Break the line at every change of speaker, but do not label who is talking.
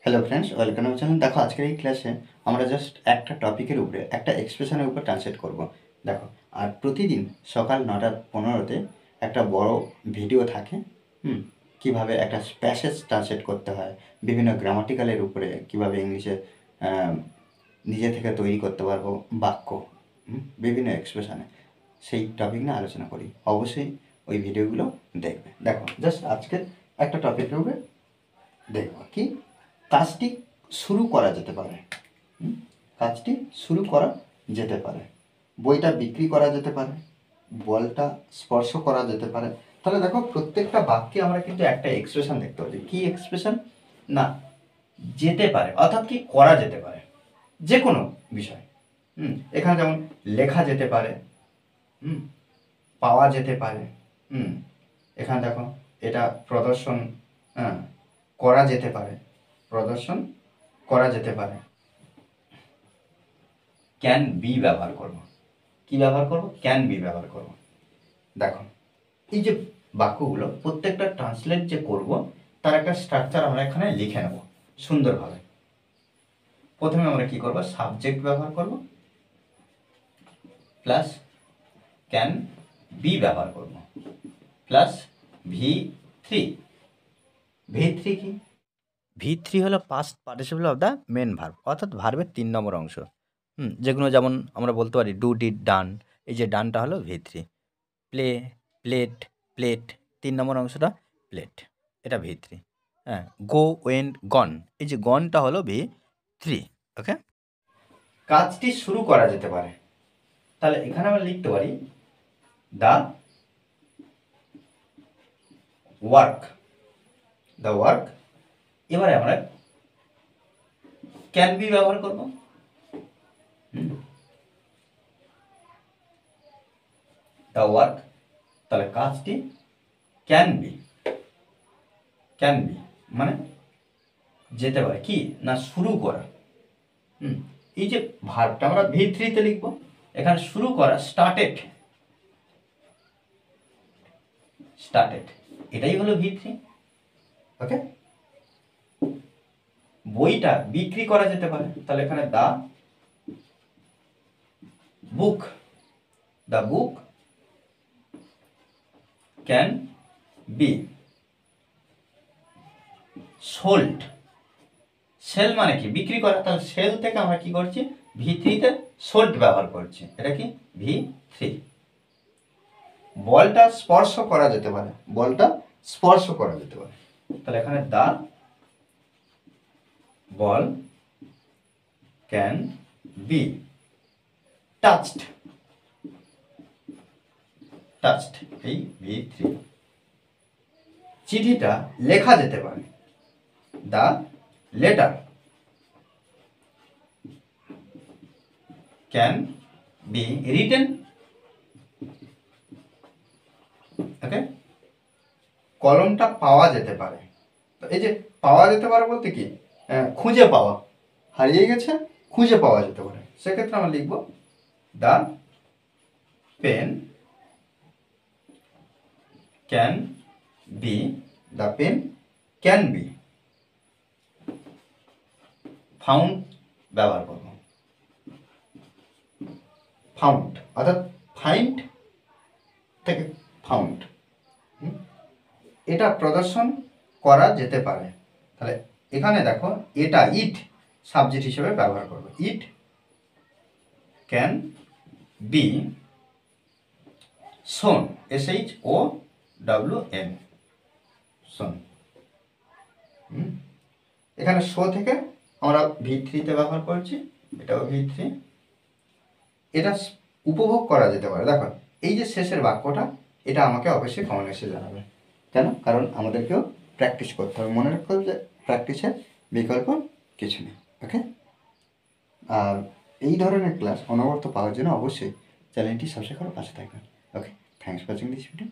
Hello friends, welcome আমার channel. দেখো, আজকের এই ক্লাসে আমরা জাস্ট একটা টপিকের উপরে একটা এক্সপ্রেশনের উপর ট্রান্সলেট করব। দেখো, আর প্রতিদিন সকাল 9:15-তে একটা বড় ভিডিও থাকে। কীভাবে একটা প্যাসেজ ট্রান্সলেট করতে হয়, বিভিন্ন গ্রামাটিক্যালের উপরে কীভাবে ইংলিশে নিজে থেকে তৈরি করতে পারবো বাক্য, বিভিন্ন এক্সপ্রেশনে, সেই টপিক নিয়ে আলোচনা করি। অবশ্যই ওই ভিডিওগুলো দেখবে। দেখো, জাস্ট আজকের একটা টপিকের উপরে দেখবো কি কাজটি শুরু করা যেতে পারে। কাজটি শুরু করা যেতে পারে, বইটা বিক্রি করা যেতে পারে, বলটা স্পর্শ করা যেতে পারে। তাহলে দেখো, প্রত্যেকটা বাক্যে আমরা কিন্তু একটা এক্সপ্রেশন দেখতে পাচ্ছি। কি এক্সপ্রেশন? না, যেতে পারে, অর্থাৎ কি করা যেতে পারে যে কোনো বিষয়। এখানে যেমন লেখা যেতে পারে, পাওয়া যেতে পারে। এখানে দেখো, এটা প্রদর্শন করা যেতে পারে, প্রদর্শন করা যেতে পারে। ক্যান বি ব্যবহার করব। কি ব্যবহার করব? ক্যান বি ব্যবহার করব। দেখো, এই যে বাক্যগুলো প্রত্যেকটা ট্রান্সলেট যে করব তার একটা স্ট্রাকচার আমরা এখানে লিখে নেব সুন্দরভাবে। প্রথমে আমরা কি করব? সাবজেক্ট ব্যবহার করব, প্লাস ক্যান বি ব্যবহার করব, প্লাস V3। V3 কি?
V3 হলো past participle of the main verb, অর্থাৎ ভার্বের 3 নম্বর অংশ। যেগুলো যেমন আমরা বলতে পারি ডু, ডিড, ডান। এই যে ডানটা হলো V3। প্লে, প্লেট, প্লেট, 3 নম্বর অংশটা প্লেট, এটা V3। গো, ওয়েন্ট, গন, এই যে গনটা হলো V3। ওকে,
কাজটি শুরু করা যেতে পারে। তাহলে এখানে আমরা লিখতে পারি দ্য ওয়ার্ক, দ্য ওয়ার্ক। এবারে আমরা ক্যান বি ব্যবহার করব। দ্য ওয়ার্ক, তাহলে কাজটি ক্যান বি, ক্যান বি মানে যেতে পারে। কি না, শুরু করা। এই যে ভার্বটা আমরা V3-তে লিখব। এখানে শুরু করা, স্টার্টেড, স্টার্টেড, এটাই হলো V3। ওকে, বইটা বিক্রি করা যেতে পারে। তাহলে এখানে the book, the book can be sold. Sell মানে কি? বিক্রি করা। তাহলে সেল থেকে আমরা কি করছি? V3-তে সোল্ড ব্যবহার করছি। এটা কি? V3। বলটা স্পর্শ করা যেতে পারে, বলটা স্পর্শ করা যেতে পারে। তাহলে এখানে the ball can be touched, touched, এই V3। চিঠিটা লেখা যেতে পারে, the letter can be written. Okay, কলমটা পাওয়া যেতে পারে। এই যে পাওয়া যেতে পারে বলতে কি, খুঁজে পাওয়া, হারিয়ে গেছে, খুঁজে পাওয়া যেতে পারে। সেক্ষেত্রে আমরা লিখব the pen can be, the pen can be found ব্যবহার করব। ফাউন্ড অর্থাৎ ফাইন্ড থেকে ফাউন্ড, এটা প্রদর্শন করা যেতে পারে। তাহলে এখানে দেখো, এটা ইট সাবজেক্ট হিসেবে ব্যবহার করব। ইট ক্যান বি শোন, SHOWN, শোন। এখানে শো থেকে আমরা V3-তে ব্যবহার করছি, এটাও V3। এটা উপভোগ করা যেতে পারে। দেখো, এই যে শেষের বাক্যটা, এটা আমাকে অবশ্যই কমেন্ট এসে জানাবে। কেন? কারণ আমাদেরকেও প্র্যাকটিস করতে হবে। মনে রাখতে হবে যে প্র্যাকটিসের বিকল্প কিছু নেই। ওকে, আর এই ধরনের ক্লাস অনবরত পাওয়ার জন্য অবশ্যই চ্যানেলটি সাবস্ক্রাইব করে পাশে থাকবেন। Okay, thanks for watching this video.